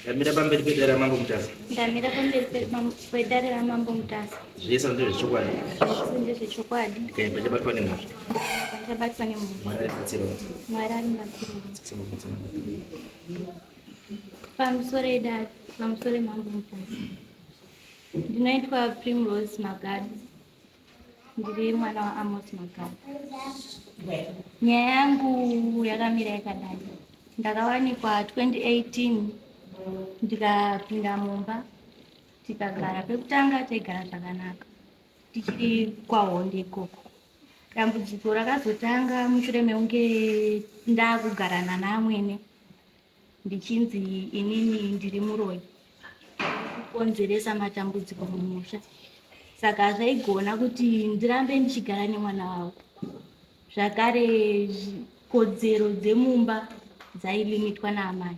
Ndamira pamberi pedare mambo Mutasa. Ndamira pamberi pedare ramambo Mutasa. Zvese ndezvechokwadi. Zvese ndezvechokwadi. Ndikaimba chabatwa nemhosva. Chabatwa nemhosva. Mwari aribatsira. Mwari aribatsira. Pamusoro edare, pamusoro emambo Mutasa. Ndinoitwa Primrose Magadi. Ndiri mwana waAmos Magadi. Nyaya yangu yakamira yakadai. Ndakawanikwa 2018 ndikapinda mumba tikagara. Pekutanga taigara zvakanaka tichiri kwaHonde ikoko. Dambudziko rakazotanga mushure mekunge ndakugarana neamwene ndichinzi inini ndiri muroyi kukonzeresa matambudziko mumusha. Saka zvaigona kuti ndirambe ndichigara nemwana wavo. Zvakare kodzero dzemumba dzailimitwa naamai.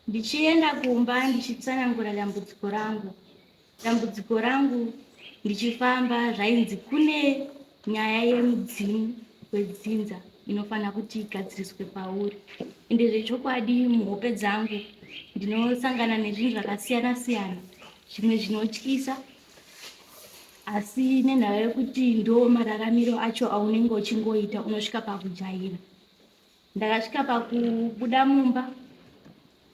Ndichienda kumba ndichitsanangura dambudziko rangu ndichifamba zvainzi kune nyaya yemudzimu wedzinza inofana kuti igadziriswe pauri. Ende zvechokwadi muhope dzangu ndinosangana nezvinhu zvakasiyana siyana, zvimwe zvinotyisa, asi nenhau yekuti ndo mararamiro acho aunenge uchingoita unosvika pakujaira. Ndakasvika pakubuda mumba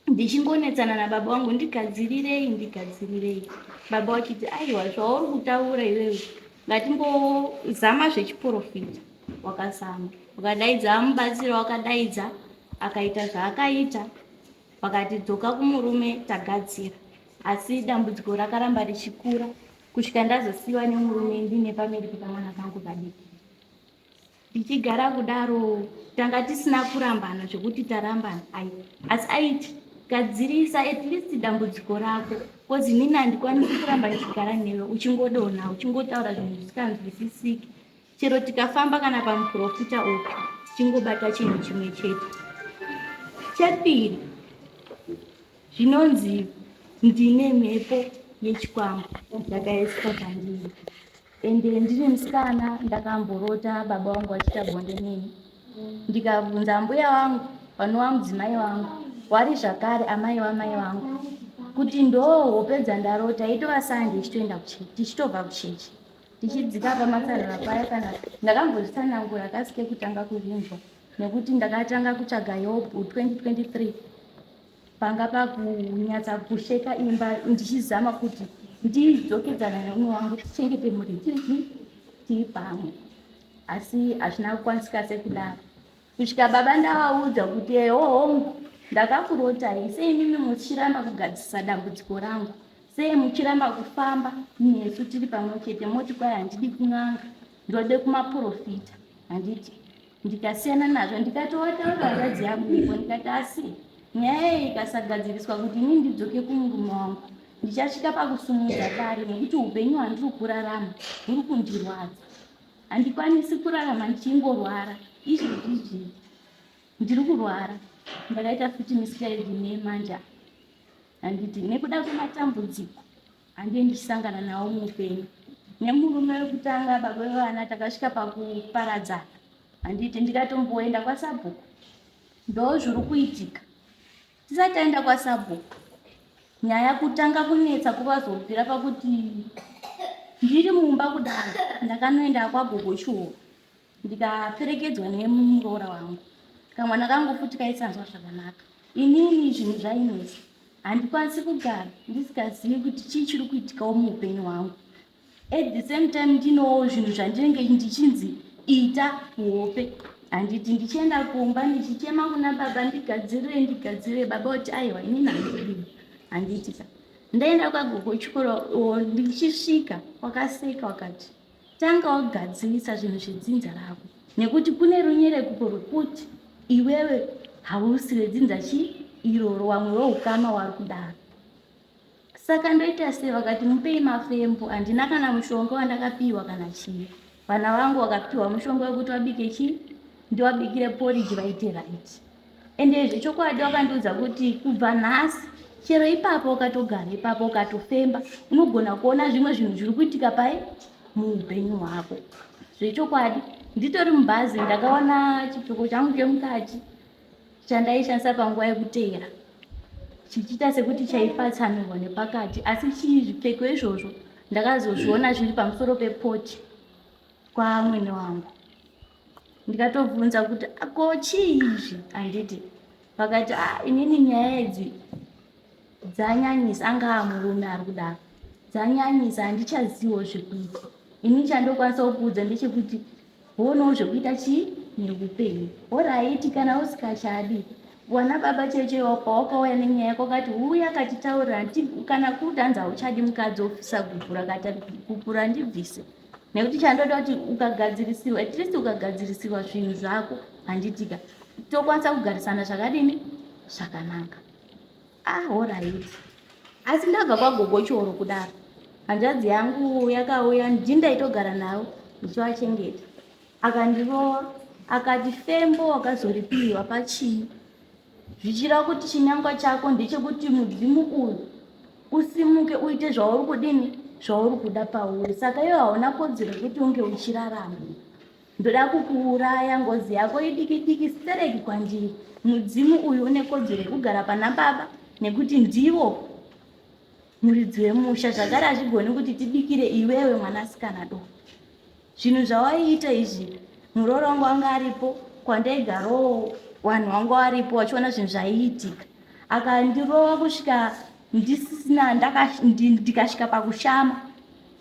ndichingonetsana nababa vangu, ndigadzirirei. Baba vachiti aiwa zvauri kutaura iwewe ngatimbozama zvechiprofita. Wakazama, wakadaidza mubatsiro, wakadaidza akaita zvaakaita, wakati dzoka kumurume tagadzira. Asi dambudziko rakaramba richikura kusvika ndazosiyiwa nemurume ndine pamberi pekamwana kangu kadiki. Tichigara kudaro tanga tisina kurambana zvekuti tarambana asi aiti gadzirisa at least dambudziko rako, kozi inini handikwanisi kuramba ndichigara newe uchingodonha uchingotaura zvinhu zvisinganzwisisiki. Chero tikafamba kana pamuprofita upi tichingobata chinhu chimwe chete. Chepiri, zvinonzi ndine mhepo yechikwambo yakaiswa pandiri. Ende ndiri musikana ndakamborota baba vangu vachita bonde neni. Ndikabvunza mbuya vangu vanova mudzimai vangu wari zvakare amai vamai vangu kuti ndoo hope dzandarota itova sande tichitobva kuchechi tichidzika pamasanana paya. Kana ndakambozvitsanangura kasike kutanga kuzvinzwa nekuti ndakatanga kutsvaga Yobhu 2023 panga pakunyatsa kusheka imba ndichizama kuti ndidzokedzana neumwe wangu tichengete mhuri tiri pamwe, asi hazvina kukwanisika sekudaro. Kusvika baba ndavaudza kuti hongu ndakakurotai, sei mimi muchiramba kugadzisa dambudziko rangu, sei muchiramba kufamba nesu tiri pamwe chete moti kwai handidi kun'anga ndode kumaprofita. Handiti ndikasiyana nazvo ndikatotaura hanzvadzi yangu ipo ndikati asi nyaya iyi ikasagadziriswa kuti inini ndidzoke kumurume wangu ndichasvika pakusumudza kare, nekuti upenyu hwandiri kurarama huri kundirwadza. Handikwanisi kurarama ndichingorwara izvi ndiri kurwara. Ndakaita futi misikaedzi nemanja. Handiti nekuda kwematambudziko handii ndichisangana nawo muupenyu. Nemurume wekutanga baba vevana takasvika pakuparadzana. Handiti ndikatomboenda kwaSabhuku ndo zviri kuitika. Tisati taenda kwaSabhuku nyaya kutanga kunetsa kuvazobvira pakuti ndiri mumba kudaro ndakanoenda kwaGogo Chiuru ndikaperekedzwa nemuroora wangu. Kamwana kangu futi kaisanzwa zvakanaka. Inini zvinhu zvainesa, handikwanisi kugara ndisingazivi kuti chii chiri kuitikawo muupenyu hwangu. At the same time ndinowo zvinhu zvandinenge ndichinzi ita muhope. Handiti ndichienda kumba ndichichema kuna baba ndigadzirire, baba kuti aiwa inini handidi. Handiti ndaenda kwaGogo Chiuru ndichisvika wakaseka wakati tanga wagadzirisa zvinhu zvedzinza rako, nekuti kune runyerekupo rwekuti iwewe hausi redzinza iroro wamwe weukama wari kudaro. Saka ndoita sei, vakati mupei mafembo. Handina kana mushonga wandakapiwa kana chii. Vana vangu vakapiwa mushonga wekuti wabike chii, ndiwabikire porridge vaite right. Ende zvechokwadi wakandiudza kuti kubva nhasi chero ipapo ukatogara ipapo ukatofemba unogona kuona zvimwe zvinhu zviri kuitika pai muupenyu hwako. Zvechokwadi nditori mubhazi ndakaona chipfeko changu chemukati chandaishandisa panguva yekuteera chichita sekuti chaipatsanurwa nepakati, asi zvipfeko izvozvo ndakazozviona zviri pamusoro pepoti kwamwene wangu. Ndikatovhunza kuti ko chii izvi, handiti. Vakati inini nyaya idzi dzanyanyisa, angaa murume ari kudaro, dzanyanyisa, handichazivo zvekuita. Ini chandokwanisa kukuudza ndechekuti wonawo zvekuita chii neupenyu. Oraiti kana usikachadi wana baba cheche wakauya nenyaya yako kati uya katitaurira kana kudanza uchadi mukadzi ofisa gupura kati gupura ndibvise. Nekuti chandoda kuti ukagadzirisiwa, at least ukagadzirisiwa zvinhu zvako, handitika tokwanisa kugarisana zvakadini zvakanaka. Alright. Asi ndabva kwagogo choro kudaro, hanzvadzi yangu yakauya, ndindaitogara nawo ndichivachengeta, akandirowa akati fembo wakazoripiwa pachii, zvichira kuti chinyangwa chako ndechekuti mudzimu uyu usimuke uite zvauri kudini, zvauri kuda pauri. Saka iwe hauna kodzero kuti unge uchirarama. Ndoda kukuuraya, ngozi yako idiki-diki, stereki kwandiri. Mudzimu uyu une kodzero kugara pana baba, nekuti ndivo muridzi wemusha. Zvakare hazvigoni kuti tibikire iwewe mwanasikana do. Zvinhu zvawaiita izvi, murooro wangu anga aripo, kwandaigarawo vanhu vangu varipo vachiona zvinhu zvaiitika. Akandirowa kusvika ndisisina, ndikasvika pakushama.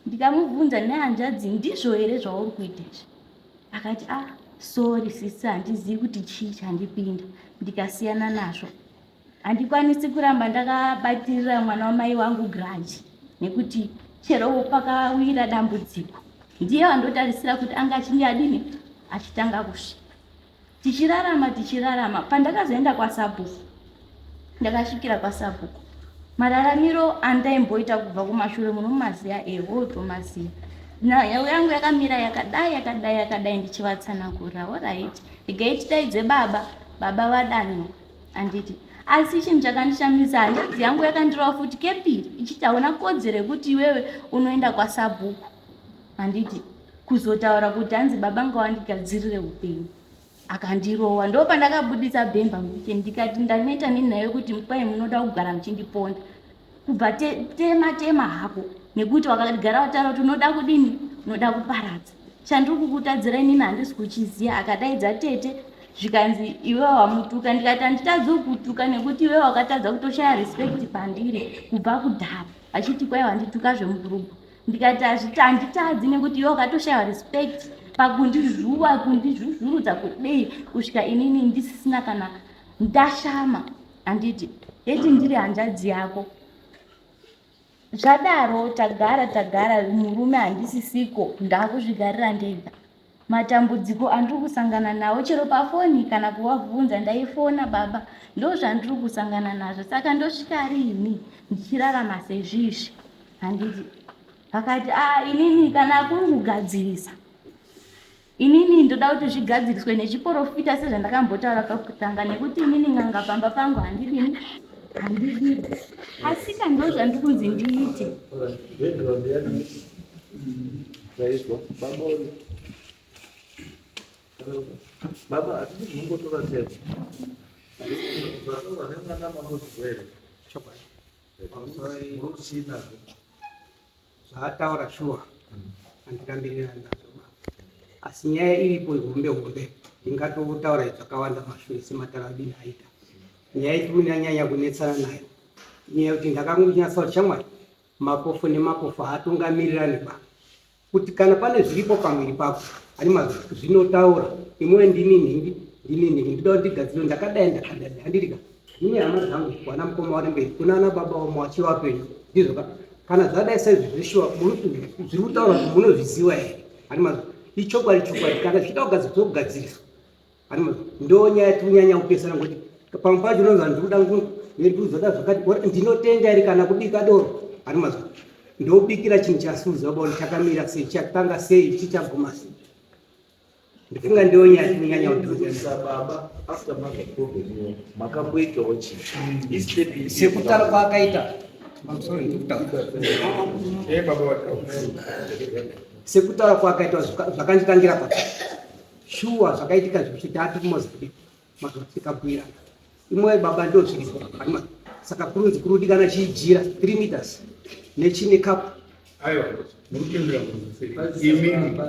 Ndikamubvunza, nehanzvadzi, ndizvo here zvauri kuita izvi? Akati sorry sisi, handizivi kuti chii chandipinda. Ndikasiyana nazvo. Handikwanisi kuramba ndakabatirira mwana wamai wangu giraji, nekuti chero pakawira dambudziko ndiye wandotarisira kuti anga achinge achitanga kusvika. Tichirarama, pandakazoenda kwaSabhuku, ndakasvikira kwaSabhuku. Mararamiro andaimboita kubva kumashure munomaziya, tomaziya. Nheyo yangu yakamira yakadai ndichivatsanangurira. Alright. Ndikaiti daidze baba vadanwa, handiti. Asi chinhu chakandishamisa, hanzvadzi yangu yakandirowa futi kepiri, ichiti hauna kodzero yekuti iwewe unoenda kwaSabhuku, handiti, kuzotaura kuti hanzi baba ngawandigadzirire upenyu. Akandirowa. Ndo pandakabudisa bhemba ndikati ndaneta nenhayo kuti kwai munoda kugara muchindiponda. Kubva tema hako, nekuti wakagara wataura kuti unoda kudini, unoda kuparadza. Chandiri kukutadzira inini handisi kuchiziya. Akadaidza tete, zvikanzi iwe wamutuka. Ndikati handitadzi kutuka, nekuti iwe wakatadza kutoshaya respect pandiri kubva kudhara, achiti kwai wandituka zvemugurupu. Ndikati handitadzi, nekuti iwe wakatoshaya respect kundizvuzvurudza kudei kusvika inini ndisisina kana ndashama, handiti. Yeti ndiri hanzvadzi yako. Zvadaro tagara, murume handisisiko, ndakuzvigarira ndega. Matambudziko andiri kusangana nawo chero pafoni kana kuvabvunza, ndaifona baba, ndo zvandiri kusangana nazvo. Saka ndosvika rini ndichirarama sezvizvi, handiti. Vakati inini kana kuri kugadzirisa, inini ndoda kuti zvigadziriswe nechiporofita sezvandakambotaura pakutanga, nekuti inini n'anga pamba pangu handidini. Asi ndo zvandiri kunzi ndiite. Baba, atini mungotora tebo. Zvataura shuwa, handikambirira nazvo. Asi nyaya iripo hombe, ndingatotaura zvakawanda mashure semataura adini aita. Nyaya irinyanya kunetsana nayo. Nyaya kuti ndakangonyasa kuti shamwari, mapofu nemapofu haatungamirirani ba. Kuti kana pane zviripo pamwiri pako, ani mazvi zvinotaura, imwe ndini ndoda ndigadzire ndakadai, handirika. Nyaya hama dzangu wana mukoma wari mberi, kuna ana baba vamwe vachivapenyu. Ndizvo kana zvadai saizvizvishuwa, zviri kutaura kuti munozviziva here. Ani mazvi ichokwadi kana zvichida kugadziriswa. Ani mazvi ndo nyaya yatinyanya kupesana kuti pamwe pacho unonzi ndikuzoda zvakati ndinotenga iri kana kubika doro. Ani mazvi ndobikira chinhu chasuza baba chakamira sei, chatanga sei, chichaguma sei. Ndifunga ndio nyaya yatinyanya kudhonza Baba, after problem makamboitawo chii. sekutara kwakaita. Sekutara kwakaita zvakanditangira pati. Shuwa zvakaitika zvitatu kuMozambique. Mazosika bwira. Imwe baba ndo zviripo. saka kurudi kana chijira 3 meters nechine kapu aiwa murikembera imimi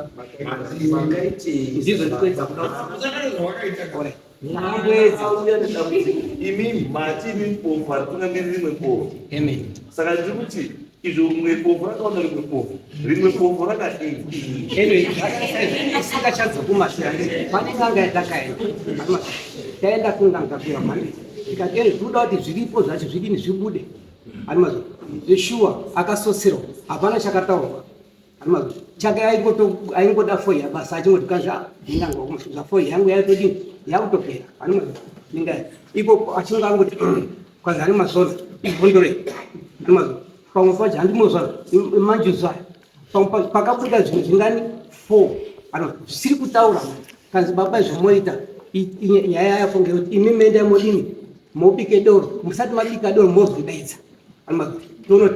ndizvo ndikuedza kuda imimi mati mipofu haritungamiri rimwe pofu. amen Saka ndiri kuti izvo rimwe pofu rakaona rimwe pofu rakadii. anyway isingachadza kumashure pane nganga yatakaenda taenda kunganga kuya mhandi ikateri zvoda kuti zviripo zvacho zvidini zvibude animazvo zveshuwa akasoserwa hapana chakataurwa animazvo chake aingoda foyi yabasa achingoti kanza ndinanga zvafoyi yangu yaitodini yakutopera animazvo ninga iko achinge angoti kwazi ari masoro ibondore animazvo pamwe pacho handimozva manje zvayo pakabuda zvinhu zvingani 4 zvisiri kutaura kanzi baba zvomoita nyaya yako ngekuti imi mende modini mobike doro musati mabika doro mozodaidza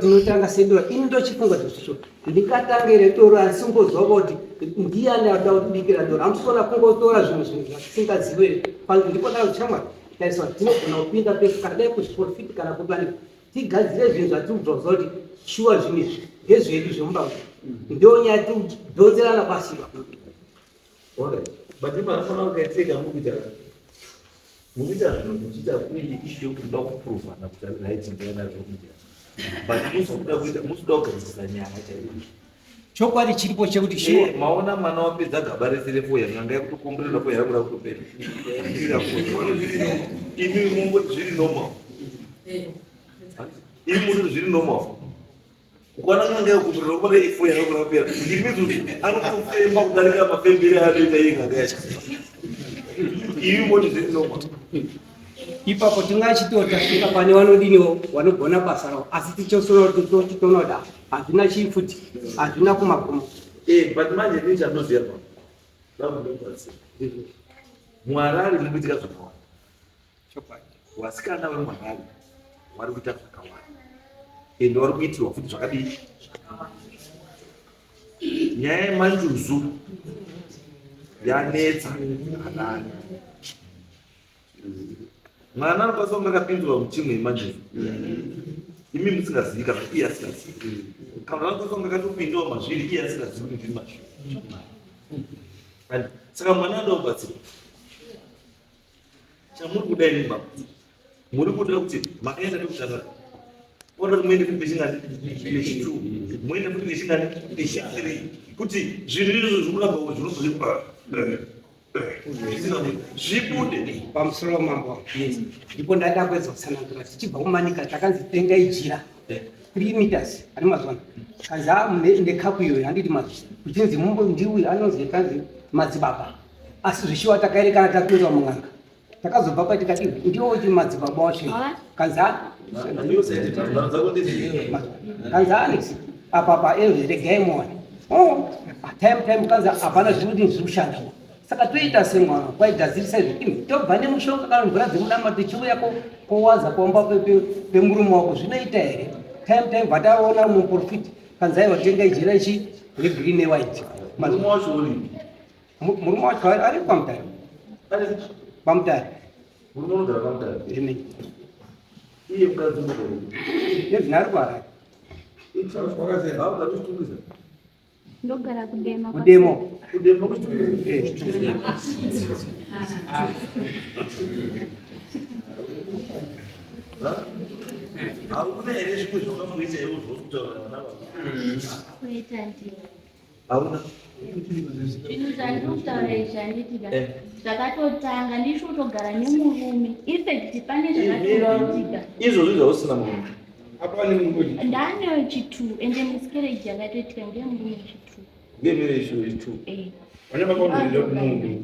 tinotanga sedoro ini ndochifunga zvisvo ndikatangire doro asimbozwa kuti ndiani ada kutibikira doro amusona kungotora zvinhu zvatisingazive ndipodaro chamwari taiswa tinogona kupinda kadai kuzviprofiti kana kupani tigadzire zvinhu zvatibvozwa kuti shuwa zvinezvi ndezvedu zvemubau ndo nyaya tidzodzerana pasiva But panofana kukaiteka mukuita zvinhu muchiita kuii ishu yokuda kuprova nakuti raitindana zvokuita but musuda kugadzisa nyaya chaiyo chokwadi chiripo chekuti shuwa maona mwana wapedza gaba rese refoya nyanga yakutokomborera foya yakuda kutopera imi mungoti zviri normal imi muri zviri normal ukwana nyanga yakutokomborera kuona ifoya yakuda kupera ndimizuti anotofemba kudarika mafembere anoita inganga yacho imi moti zviri normal ipapo tingachitiwo tasvika pane vanodiniwo vanogona basa ravo asi tichitonoda hazvina chifuti hazvina kumagumo but manje ndichanoziva vamudokwasi mwarari mukuitika zvakawanda vasikana vemwarari vari kuita zvakawanda ende vari kuitirwa futi zvakadii nyaya yemanjuzu yanetsa hanani mwana anokwanisa kunge akapindurwa muchimwe yemanjuzu imi musingazivi kana iye asingazivi kana anokwanisa kunge akatopindawo mazviri iye asingazivi kuti zviri mazviri saka mwana anoda kubatsirwa chamuri kuda ini baba muri kuda kuti makaenda nekutanga oda kuti muende futi nechingani nechitu muende futi nechingani nechi3 kuti zvinhu izvo zvikuramba zvinozoi zvibude pamusoro mambo ndipo ndada kuedza kutsanangura tichibva kumanika takanzi tengai jira 3 meters ari mazwana kanzi ndekapu iyoyo handiti mazvi kuchinzi ndiwi anonzi kanzi madzibaba asi zvishiwa takaerekana takuendwa mung'anga takazobva patikati ndiwo kuti madzibaba wacho kanzi kanzi apapa regai muone time kanzi hapana zvinoti zvirikushanda saka toita semwana kwaigadzirisa izvi tobva nemushonga kana mvura dzemudama tichiuya kowaza kuomba pemurume wako zvinoita here time vataona muprofiti kanzaiwa tenga ijira ichi regreen newhite murume wacho uri murume wacho ari pamutare pamutare murume unogara pamutare amen iye mukadzi unogara nezvinari kuharari ndogara kudema kudemo kudema kuchitukuza hauna here zvimwe zvakamuita iwo zvokutaura vana kuita ndii hauna zvinhu zvandikutaura izvi handitida zvakatotanga ndisho kutogara nemurume ifekti pane zvakatoitika izvozvi zvausina murume apane munhu ndanewo chitu ende misikereji yakatoitika ngemurume chitu ngemire icho vane vakaonenda kumunhu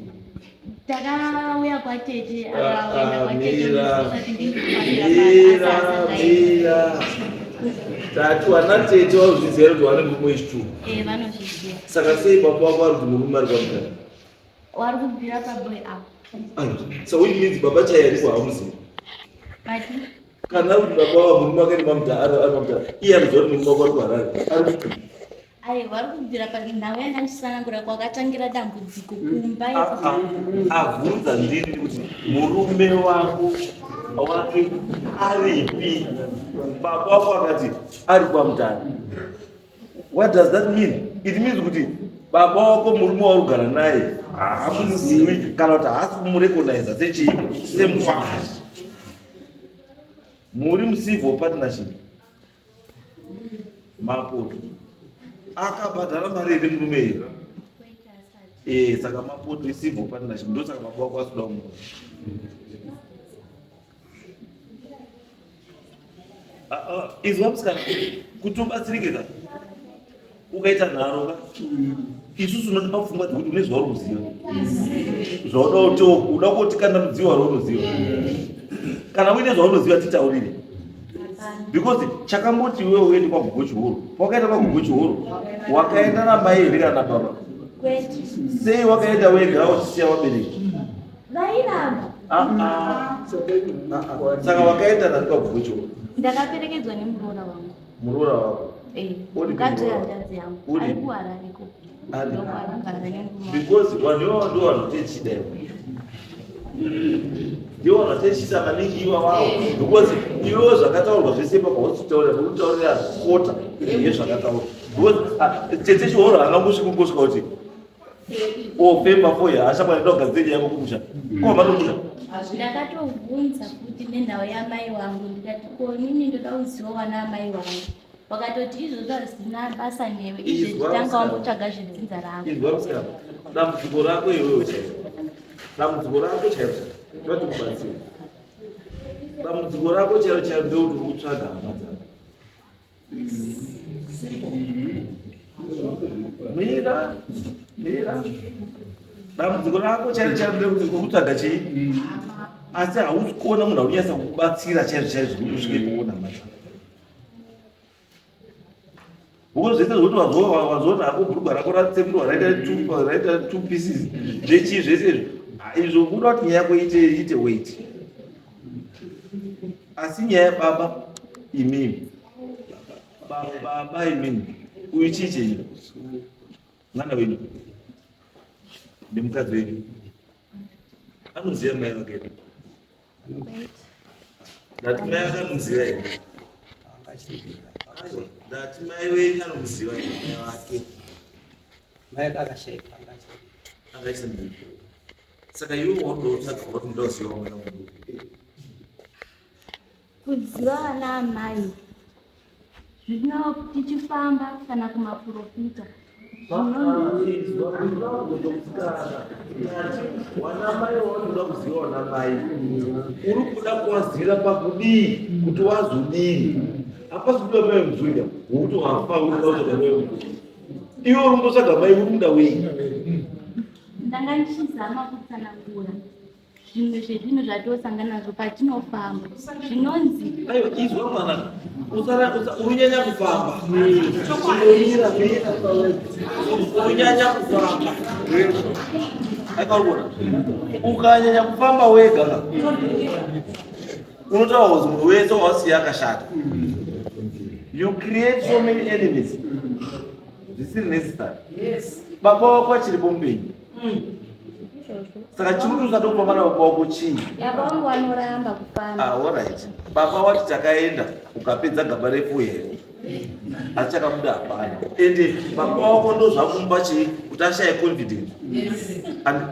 takauya kwatete mira tatu vana tete vauzviziva kuti vane murume wechitu vanozviziva saka sei baba wako ari kuti murume ari kwamutare wari kubvira paboy apo so which means baba chaiye ariko hamuzivi bati kana kuti baba wa murume wake ari kwamutare iye anoziva kuti murume wako ari kuharare ari kuti vari kubvira panhau yandandisanangura kwakatangira dambudziko kumba abvunza ndini kuti murume wako wake aripi, baba wako akati ari kwa mtani. What does that mean? It means kuti baba wako murume warugara naye hamuzivi kana kuti haasi kumurecognize semufakazi. Muri mucivil partnership mapoto akabhadhara mari iri murume iri, saka mapoto civil partnership ndosaka baba wako asida munhu. Izwa musikana kuti ubatsirike ukaita nharo isusu unotipa pfungwa dzekuti une zvaruziva zvauda kuti uda kuti kana mudziwa raunoziva kana uine zvaunoziva titaurire, because chakamboti iwewe uende kwagugo chihoro. Wakaenda kwagugo chihoro wakaenda namai here kana baba? Sei wakaenda wega uchisiya wabereki? Saka wakaenda nani kwagugo chihoro? Ndakaperekedzwa nemuroora wangu. Muroora wako? Mukadzi hanzvadzi yangu ari kuharariko. Because vanhu ndo vanotechida ndiwo vanotechisa maningi iwa wavo, because iwewo zvakataurwa zvese pakauchitaurira nekutaurira kota yezvakataurwa, because tete chihoro hangangosvika kungosvika kuti ofemba foya hachakwanaenda kugadziri yako kumusha komanomusha. Ndakatovhunza kuti nenhau yamai vangu ndikati ko nini ndoda kuziva wana amai vangu, vakatoti izvozvo hazina basa newe, izve titanga wambotsvaga zvedzinza rako. Izwa musikana, dambudziko rako iwewe chaivo, dambudziko rako chaivo toti kubatsira, dambudziko rako chaivo chaivo ndeuti uri kutsvaga hama dzako. Mira dambudziko rako chaivo chaivo ndeuti uri kutsvaga chii, asi hausi kuona munhu anonyasa kukubatsira chaizvo chaizvo kuti usvike kuona hama dzako. Because zvese zvokuti wazoona hako bhurugwa rako ratsemurwa raita 2 pieces zvechii zvese izvo kuda kuti nyaya yako iite weight. Asi nyaya yababa imimi, baba imimi uyu chii chenyu mwana wenyu nemukadzi wenyu anoziva mai vake ndati mai vake anomuziva here? Ndati mai wenyu anomuziva here mai vake? mai akasheka angaisembei. Saka iwe waudotsvaga kuti ndoziva mwana wangu Kuziva vana amai zvino tichifamba kana kumapurofita wanamai waunoda kuziva wanamai uri kuda kuwazira pakudii kuti wazodii. Hapasi kuda mai muzvinga wokuti wafa uri kuda kutsvaga mai muzvinga. Iwe uri kundotsvaga mai uri muda wei? ndanga ndichizama kutsanangura zvimwe zvezvinhu zvatosangana nazvo patinofamba zvinonzi aiwa izwa mwana unyanya kufamba unyanya kufamba akaona ukanyanya kufamba wega unotaura kuti munhu wese wasiya akashata. You create so many enemies zvisiri necessary. Baba wako achiri mupenyu, saka chiri kusada kufamba nababa wako chii? baba vangu vanoramba kufamba. Alright, baba wati takaenda ukapedza gaba refu here achakabuda hapana, ende baba wako ndo zvakumupa chii kuti ashaye confidence.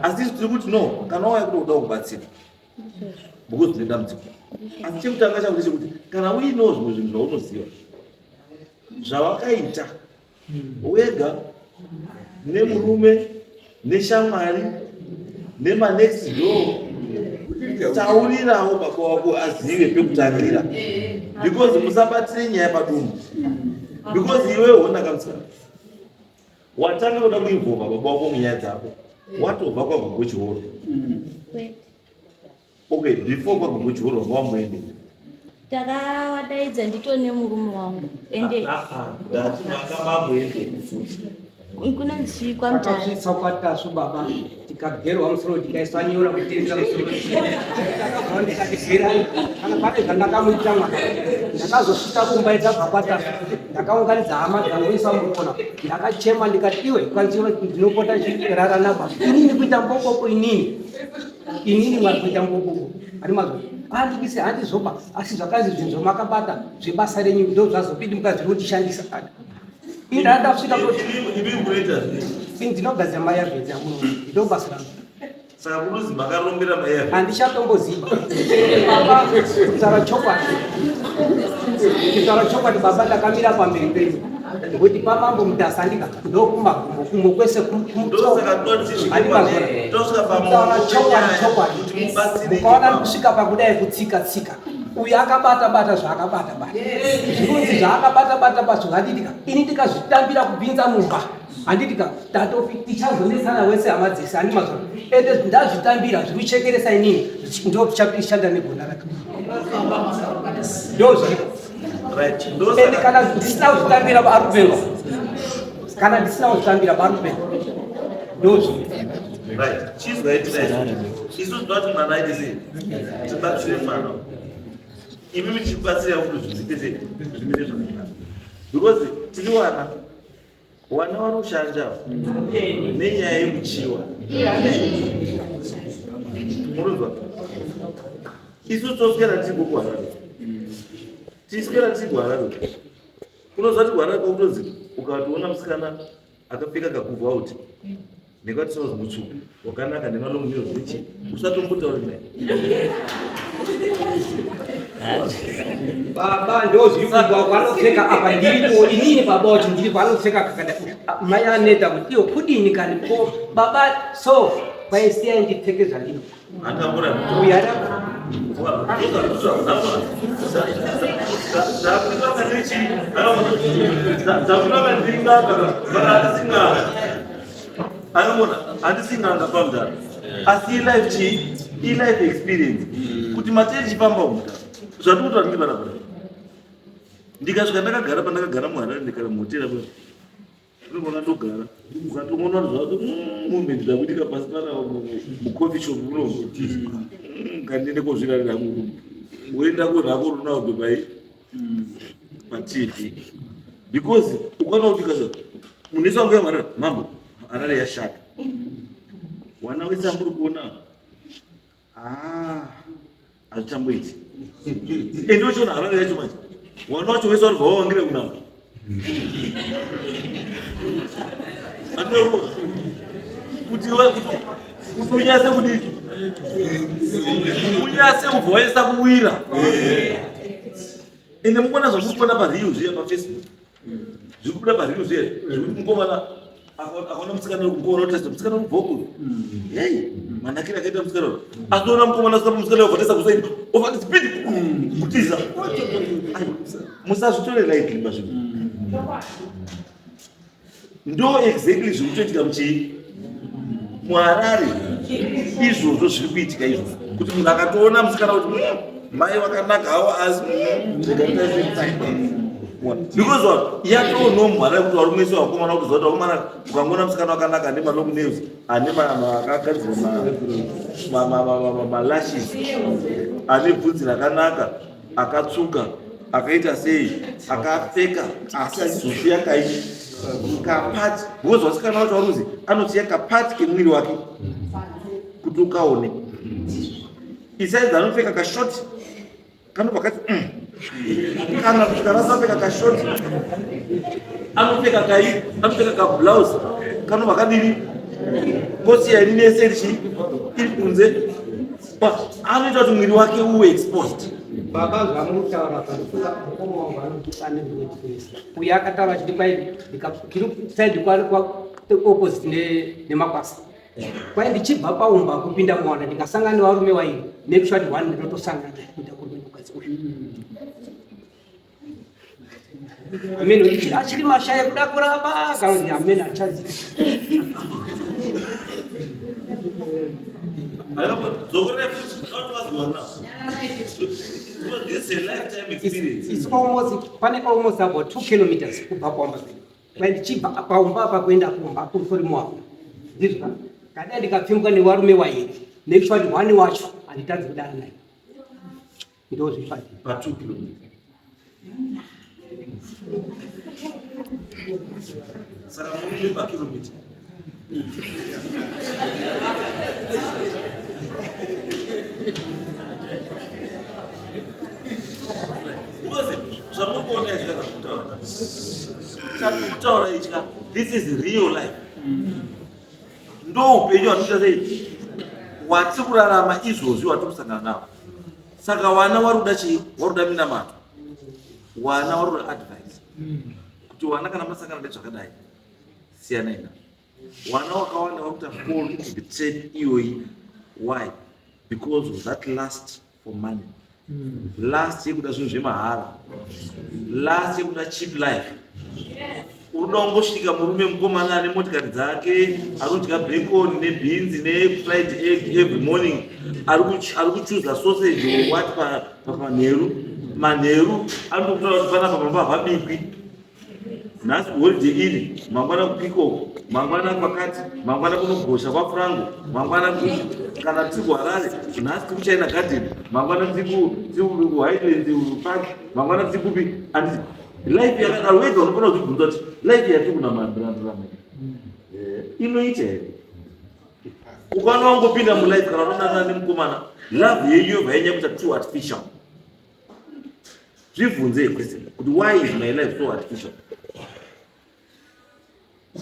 Asi tiri kuti no, kana wauya kuti uda kubatsira because tine dambudziko, asi chekutanga chako chekuti kana uinewo zvimwe zvinhu zvaunoziva zvawakaita wega nemurume neshamwari nemanext door, taurirawo baba wako azive pekutangira, because musabatire nyaya padumbu. Because iwe wonakamusikana watanga kuda kuinvova baba wako munyaya dzako watobva kwagugo chihoro. Okay, before kwagugo chihoro wanga wamboende takawadaidza ndito nemurume wangu ende ndati makambamboende kunonzi kwamutare akazvitsa kwatasu baba tikagerwa musoro tikaisanyora kutenza musoro ndikatibhirani kana pane zvandakamuita mwana ndakazosvika kumba dzabva kwatasu ndakaunganidza hama dzangu isamukona ndakachema ndikati iwe kwanziva ndinopota chirara nababa inini kuita mbokoko inini mwari kuita mbokoko ari mazvo andikise handizoba asi zvakazi zvinhu zvamakabata zvebasa renyu ndo zvazopindi mukazvinochishandisa kana indada kusvika ndinogadzira mayavhedzi amuno ndo basa rangu saka kunozi makarombera mayavhedzi handichatomboziva baba kutaura chokwadi baba ndakamira pamberi penyu kuti pamambo mudhasandika ndokumagumo kwese mukaona kusvika pakudai kutsika uyu akabata zvaakabata zvinonzi zvaakabata bazvo handidika ini ndikazvitambira kupinza mumba handitika tichazonetsana wese hama dzese handi mazva ende ndazvitambira zvikuchekeresa inini ndo tichapishanda negona raka ndo zviko ende kana ndisina kuzvitambira barupero ndo zviko chizwaitirai isu tinoti mwana aite sei tibatsire mwana imi michikubatsira kuti zviziite zvimire zvakanaka because tiri wana vanoshanja nenyaya yemuchiwa munonzwa isu toswera tigwararo unozva ti gwararo kwakutozi ukatoona musikana akapfeka kakubva uti nekwati tinozi mutsvuku wakanaka nemalonguniro zvechi usatombotauri naye baba ndozvikubva vanopfeka apa ndiripo inini baba wacho ndiri vanopfeka kakada mai aneta kuti iyo kudini kani ko baba so kwaisiyai ndipfeke zvandino uyara handisinganga pamudaro asi ilife experience kuti materi chipamba umuta zvandikutora ndiri barabara ndikasvika ndakagara pandakagara muharare ndikara muhotera unogona ndogara ukatomona zvako mumendira kuitika pasi pana mucoffee shop unomo kandiende kozvirarira woenda korako runaudo pai patv because ukana kuti kaza munisa wangu yamarara mambo harare yashata wana wese amburi kuona hazvichamboiti ende uchiona harare yacho manje wana wacho wese waribva wawangire kunama kuti unyase kudii unyase kubvaisa kuwira ende mukona zvamukona pariu zviya pafacebook zviri kubuda pariu zviya zvekuti mukomana akaona musikana wekumbona utesta musikana wekubvoku hei manakira akaita musikana asiona mukomana sika musikana wekuvhatisa kusaini ovati spidi kutiza musazvitore lightly pazvinhu ndo exactly zviri kutoitika muchii muharare izvozvo zviri kuitika izvozvo kuti munhu akatoona musikana kuti mai vakanaka havo asi because yatono muharare kuti wari mwese wakomana kuti zvakuti wakomana ukangona musikana wakanaka ane malong nails ane akagadzira malashes ane bvudzi rakanaka akatsuka akaita sei akapfeka asi achizofiya kai kapati because wasikana wacho waruzi anoziya kapati kemwiri wake kuti ukaone isaizi anopfeka kashoti kanopakati kana kuti kanasapfeka kashoti anopfeka kai anopfeka kablouse kanopakadini kosiya ini nese iri kunze anoita kuti mwiri wake uwe exposed baba zvamutaura uyu akataura chiti kwai kiri saidi opposite nemakwasa kwai ndichibva paumba kupinda muwana ndikasangana nevarume vairi nekusha kuti one ndinotosangana kuita kurume mukadzi uyu ameni achiri mashaya kuda kurapa kana kuti ameni achaziva It's almost about 2 kilometers kubva kwamba kwai ndichibva paumba apa kuenda kumba kuri mwapo ndizvo kadai ndikapfimuka nevarume vairi nekusha kuti one wacho handitadzi kudara naye ndo zvifati pa 2 kilometers saka muri pa kilometer Chakutaura ichika, this is real life. Ndo upenyu hwatoita sei wati kurarama izvozvi wati kusangana navo. Saka wana waruda chii? Waruda minamato, wana waruda advice kuti wana kana masangana nezvakadai siyana ina. Wana wakawanda wakuta fall into the trade iyoyi. Why? Because of that lust for money, last yekuda zvinhu zvemahara, last yekuda cheap life. Unoda kungosvika murume mukomana ane motikari dzake, arikudya bacon nebeans nefried egg every morning, arikuchuza sausage what pamanheru. Manheru anokutaura kuti panapa pamba hapabikwi. Nhasi holiday iri, mangwana kupiko, mangwana pakati, mangwana kunogosha kwaFrango, mangwana kana tiri kuHarare, nhasi tiri kuChina Garden, mangwana tiri kuHighlands Park, mangwana tiri kupi. And life yakadaro wega unofana kuzvibvunza kuti life yatiri kunamandirandurama inoita here. Ukaona wangopinda mulife kana unonangana nemukomana, love yeYehovha yanyanya too artificial. Zvibvunze question kuti why is my life so artificial?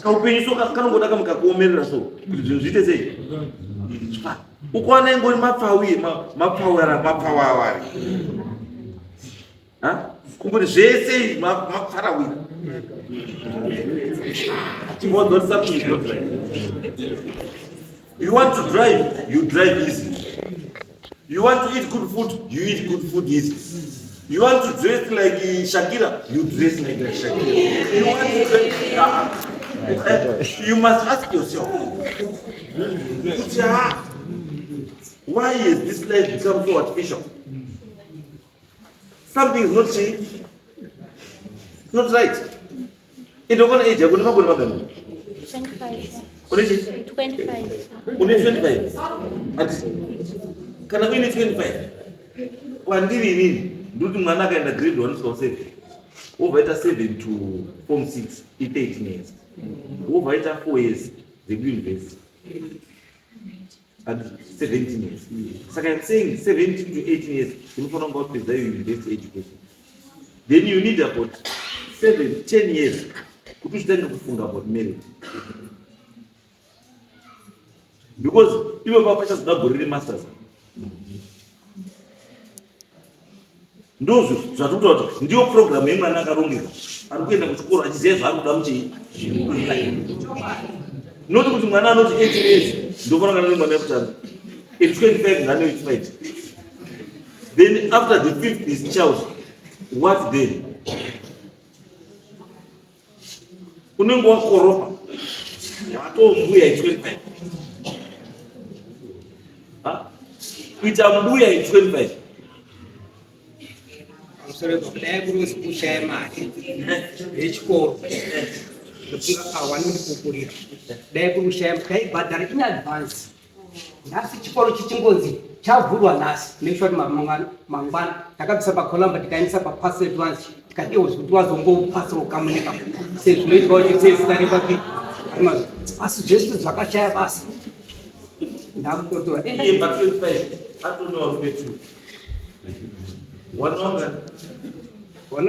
Kaupenyu so kanongoda kamukakuomerera so kuti zvinhu zviite sei. Ukaona ingori mapfawari kungoti zvese mapfarawira. You want to drive, you drive easy. You want to eat good food, you eat good food easy. You want to dress like Shakira, you dress like Shakira. You want to dress, you must ask yourself, why is this life become so artificial? Something is not changed. It's not right. In the one age, I'm going to go to 25. 25. 25. Can I win 25? One day, nduti mwana akaenda grade 1 to 7 wovaita 7 to form 6 ite 18 years wovaita 4 years zekuuniversity at 17 years. Saka I'm saying 17 to 18 years unofana kunga wapedza university education, then you need about 7-10 years kuti uchitange kufunga about marriage, because iwe papachazoda gori remasters. Ndozvo zvatinotaura kuti ndiyo program yemwana akarongeka ari kuenda kuchikoro achiziva zvaari kuda muchii. Noti kuti mwana anoti 18 years ndofanangana nemwana wekutanga, at 25 ngane wechifight, then after the 5th is child, what then? Unenge wakoropa watombuya at 25, kuita mbuya at 25. Kudai kuri kushaya mari yechikoro ndokunga awani kukurira, dai kuri kushaya taibhadhara in advance. Nhasi chikoro chichingonzi chavhurwa nhasi, make sure mangwana takabvisa pakolamba tikaendesa papass advance tikadiwa kuti wazongopasa ukamunika sezvinoitwa kuti sezitare papi asi zvese zvakashaya basa. Ndakutotora But 25 I don't know what to. One longer. One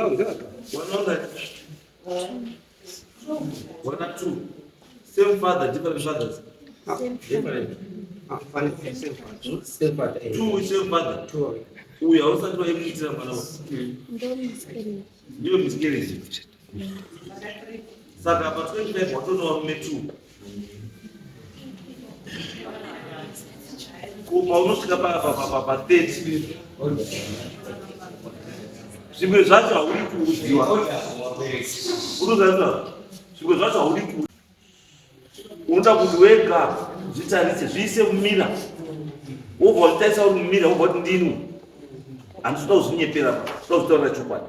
or two. Same father, different fathers. Different. Same father. Two same father. We are also doing it. You're miscarriage. Saka about 25, what don't know me two. Almost about 30. Zvimwe zvacho haudi kuudziwa. Unoziva zvimwe zvacho haudi kuudziwa. Unoda kuti wega zvitarise zviise mumira. Wobva watarisa uri mumira wobva kuti ndini. Handisi kuda kuzvinyepera, kuda kutaura chokwadi.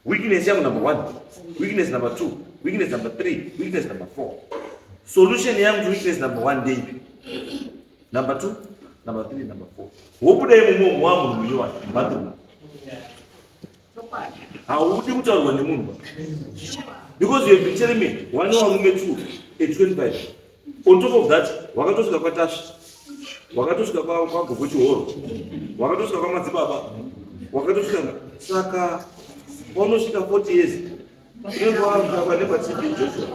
Weakness yangu number 1, weakness number 2, weakness number 3, weakness number 4. Solution yangu to weakness number 1 ndeyipi? Number 2, number 3, number 4. Wobuda imomo wangu mwenyewe bathroom. Haudi kutaurwa nemunhu. Because you have been telling me one warume 2 at 25. On top of that, wakatosvika kwaTasha, wakatosvika kwaGogochi Horo, wakatosvika kwaMadzibaba, wakatosvika saka paunosvika 40 years unenge wavakwa nepatibi Joshua.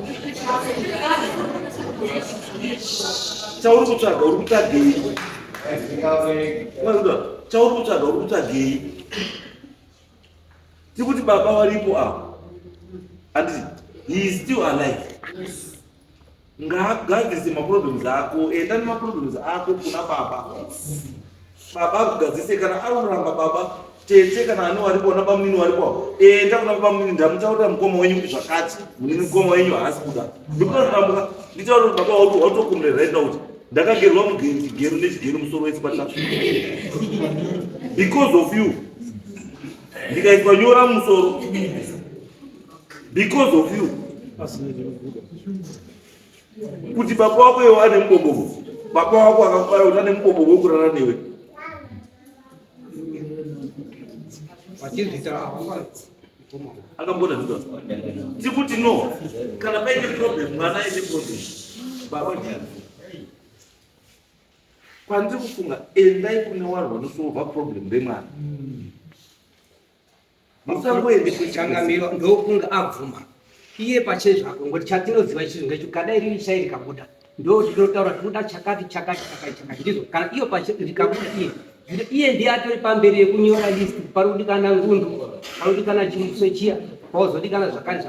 Chauri kutsvaga uri kutsvagei? Chauri kutsvaga uri kutsvagei? Tikuti baba varipo apa and he is still alive. Ngagadzise maproblems ako, enda nemaproblems ako kuna baba. Baba akugadzise, kana arikuramba baba tete kana ani waripo nababa munini waripo, enda kuna baba munini ndamutaurira mukoma wenyu kuti zvakati, munini mukoma wenyu haasi kuda. Ndikunotambuka nditaura kuti baba wautokumira right now kuti ndakagerwa mugero nechigero musoro wese patatu because of you. Ndikaiswa nyora musoro because of you. Kuti baba wako iwe ane mubobobo, baba wako akakubara kuti ane mubobobo wekurara newe. Akambona zvito tikuti no, kana paine problem mwana aine problem baba ndiani. Kwandiri kufunga endai kune vanhu vanosolva problem remwana. Musangoende kuchangamiro ndokunga abvuma iye pachezvako ngoti chatinoziva chizvo ngecho kadai riri chai rikabuda ndo tinotaura tinoda chakati ndizvo kana iyo rikabuda iye ndiye atori pamberi yekunyora list parikudikana ngundu parikudikana chimuso chiya pauzodikana zvakare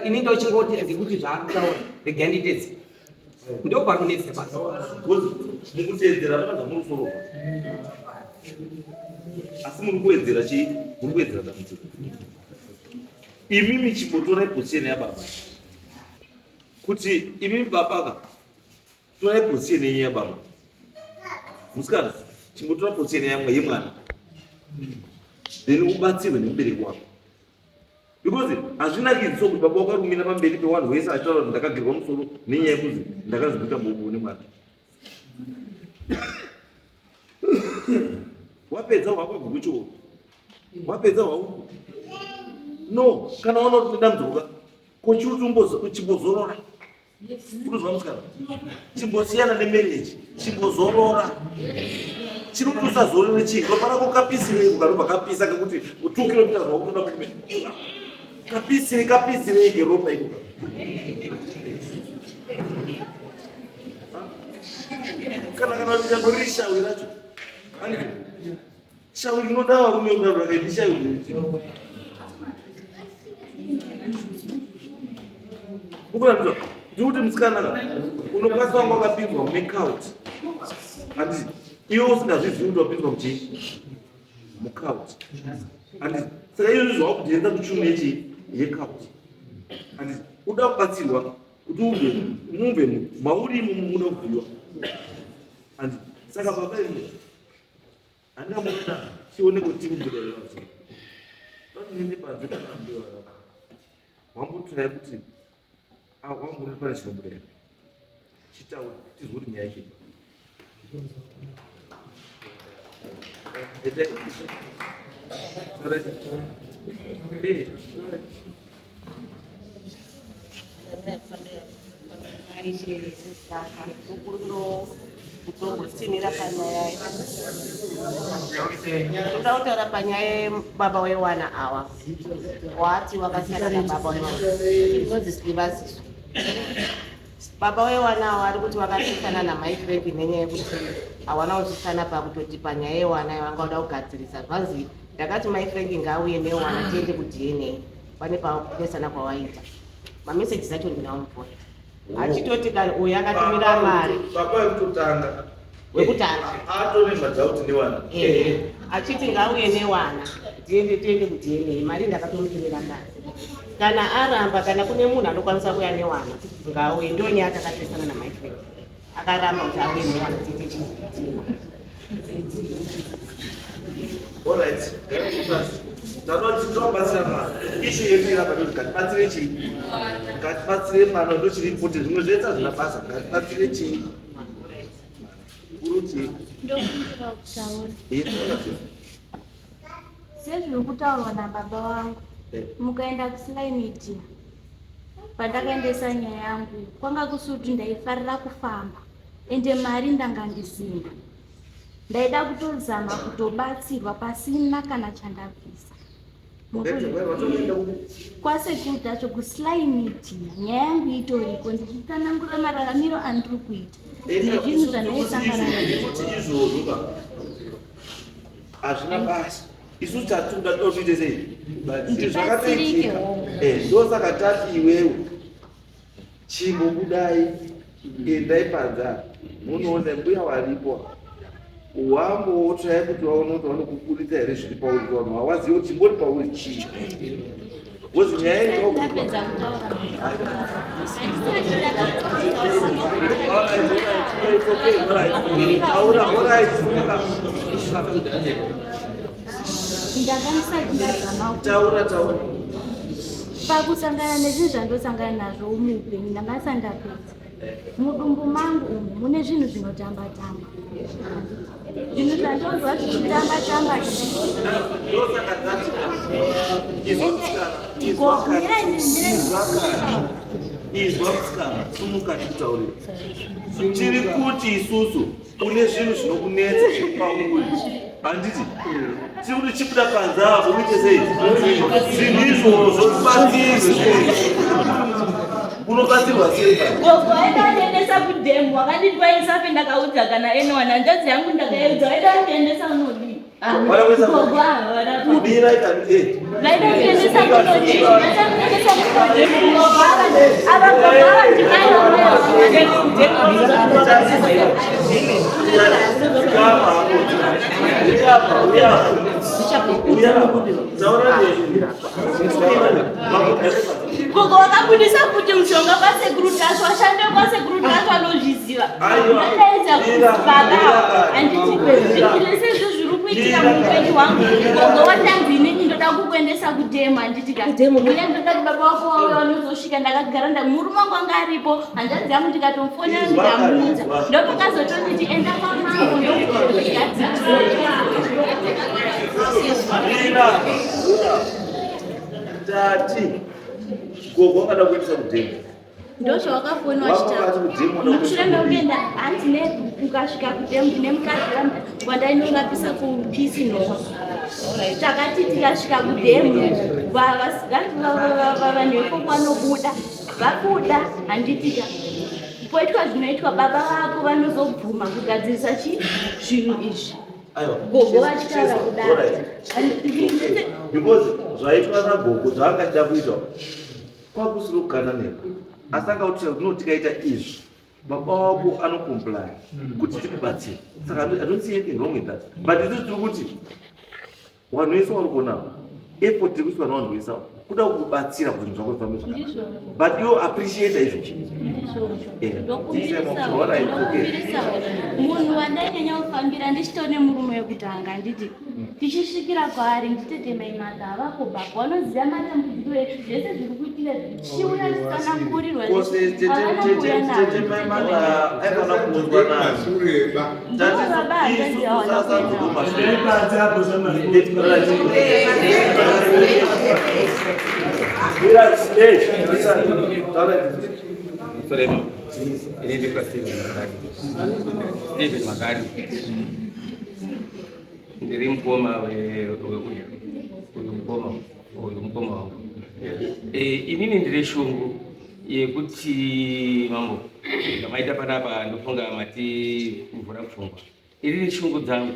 ini ndochingoti ndikuti zvaarikutaura the candidates ndo parinonetse basa mukuteedzera vanaza munosoro asi muri kuwedzera chii? Muri kuwedzera dambudziko. Imimi chimbotorai position yababa kuti imimi baba torai position yenyu yababa. Musikana chimbotora position yemwana then ubatsirwe nemubereki wako, because hazvinakidzi sokuti baba wakarumira pamberi pevanhu vese achitaura kuti ndakagerwa musoro nenyaya yekuzi ndakazibika bobo nemwana. Wapedza hwako gucho, wapedza hwako no, kana wana kuti ndamdzoka kochiuti chimbozorora unozwa musikana, chimbosiyana nemarriage, chimbozorora chiri kuti usazorore chii ropara kokapisirei ukaropa kapisa kekuti 2 kilomita zvakutoda kume kapisirei keropa iko kana ndangoriri shawi racho shauri inoda varume kudadakaiti shauri kukuratidza ndikuti musikana unokwanisa wanga wakapinzwa mumekaut handiti iwe usingazvizivi kuti wapinzwa muchii mukaut handiti saka iyo zvava kutenza kuchumu yekaut handiti uda kubatsirwa kuti mumve maurimo munobhuyiwa handiti saka baba ine handingamuona chione kuti mubudaira nini panze kanaambiwa wambotirai kuti wamburi pane chinobudaira chitaura tizwe kuti nyaya chii kutongotsinira panyaya toda kutaura panyaya baba wewana awa wati wakasiyana nababa wewanozisivaziso baba wewana awa ari kuti wakasiyana namai Frank nenyaya yekuti hawana kutisana pakutoti panyaya yewana vanga uda kugadzirisa zvanzi ndakati mai Frank ngauye newana tiende kuDNA pane pakupesana kwawaita mameseji zacho ndinaomupota achitoti kana uyu akatumira mari baba wekutotanga atone madhauti newana achiti ngauye newana tiende kuDNA mari ndakatomutumira kare kana aramba kana kune munhu anokwanisa kuya newana ngauye ndonyaya takapesana namai Frank akaramba kuti auye newana tiende chitima. Alright, tinobatsira mwana ishu yekuira padoti ngatibatsire chii ngatibatsire mwana ndochiri kuti zvimwe zvetsa zvina basa ngatibatsire chii kuru chii ndokumbira kutaura sezviri kutaurwa nababa vangu mukaenda kusilainitia pandakaendesa nyaya yangu kwanga kusuti ndaifarira kufamba ende mari ndanga ndisina ndaida kutozama kutobatsirwa pasina kana chandabvisa kwasekuti acho kuslaimiti nyaya yangu itoriko ndichitsanangura mararamiro andiri kuita nezvinhu zvandaisangana kuti izvozvo hazvina basa. Isusu tatunda totoite sei? Zvakatoitika. Ndosaka tati iwewe chimbobudai endai panzara munoona mbuya waripo wambotsvai kuti vaone kuti vanokukurisa here zviri pauri vanhu hawaziva kuti chimbori pauri chii wozi nyaya taura pakusangana nezvinhu zvandosangana nazvo muupenyu ndangasa ndapedza. Mudumbu mangu umu mune zvinhu zvinotamba-tamba. Zvinhu zvandonzwa zvichitamba-tamba izwa musikana sumuka tikutaurira tiri kuti isusu une zvinhu zvinokunetsa zvepauri handiti tiri kuti chibuda panzava uite sei zvinhu izvozvo tibatsirwe unobatsirwa sei gogo aida andiendesa kudhemu wakanditwaisa pe ndakaudza kana enowana njodzi yangu ndakaedza aida andiendesa unodii gogo kubira ikati vaida kuendesa kunodii vaida kuendesa kunodii gogo avagogava gogo wakabudisa kuti mushonga kwasekuru-tatu ashande kwasekuru-tatu anozviziva ndaedza kuti baba handiti zvikiresezvo zviri kuitika muupenyu hwangu gogo watanzi inini ndoda kukuendesa kudhemu handiti uye ndoda kuti baba wako wauya vanozosvika ndakagara murume wangu anga aripo hanzvadzi yangu ndikatomufonera ndikamuudza ndopakazotonditi enda kwamangu tati gogo angada kuendesa kudhemu ndozvawakafonwa chimushure mekuenda hanzi ukasvika kudhemu ndine mukadzi wandainongapisa kupisi nhova takati tikasvika kudhemu vanhu vekokwanobuda vabuda handitika poitwa zvinoitwa baba vako vanozobvuma kugadzirisa zvinhu izvi gogo vachitaura kudaro because zvaitwa nagogo zvaangachida kuita kwakusiri kugana neko asi angauti kuti tikaita izvi baba wako anokomplai kuti tikubatsira saka I don't see anything wrong with that but isusu tiri kuti vanhu vese vari kuonawo effort tiri kuti vanhu vanhuisa kuda kukubatsira kuti zvako zvifambe zvakanaka but iwo appreciate izvo munhu wandainyanya kufambira ndichitone murume wekutanga nditi tichisvikira kwaari nditetemai mata havako bako vanoziva matambudziko etu zvese zviri kuitira chiuya zvisanakurirwa avanakuya aikana kuonzwa Steven Magari ndiri mukoma mukoma wangu. Inini ndiri shungu yekuti mambo ndamaita panapa ndofunga mati mvura pfungwa. Iri shungu dzangu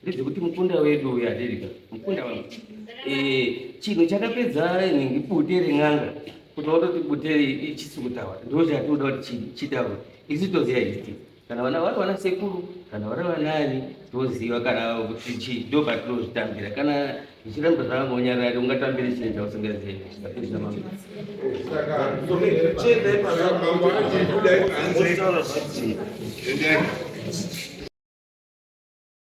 ndedzekuti mukunda wedu yadirika mukunda wangu chinhu chakapedza bute ren'anga kuti watoti bute ichisukutawa ndochatoda kuti chitaure isi toziva isti kana vana vari vana sekuru kana vari vanani toziva kana kuti ndo patinozvitambira kana zvichiramba zvavangonyarari ungatambire chinhu chausingazivi zvikapedza mambo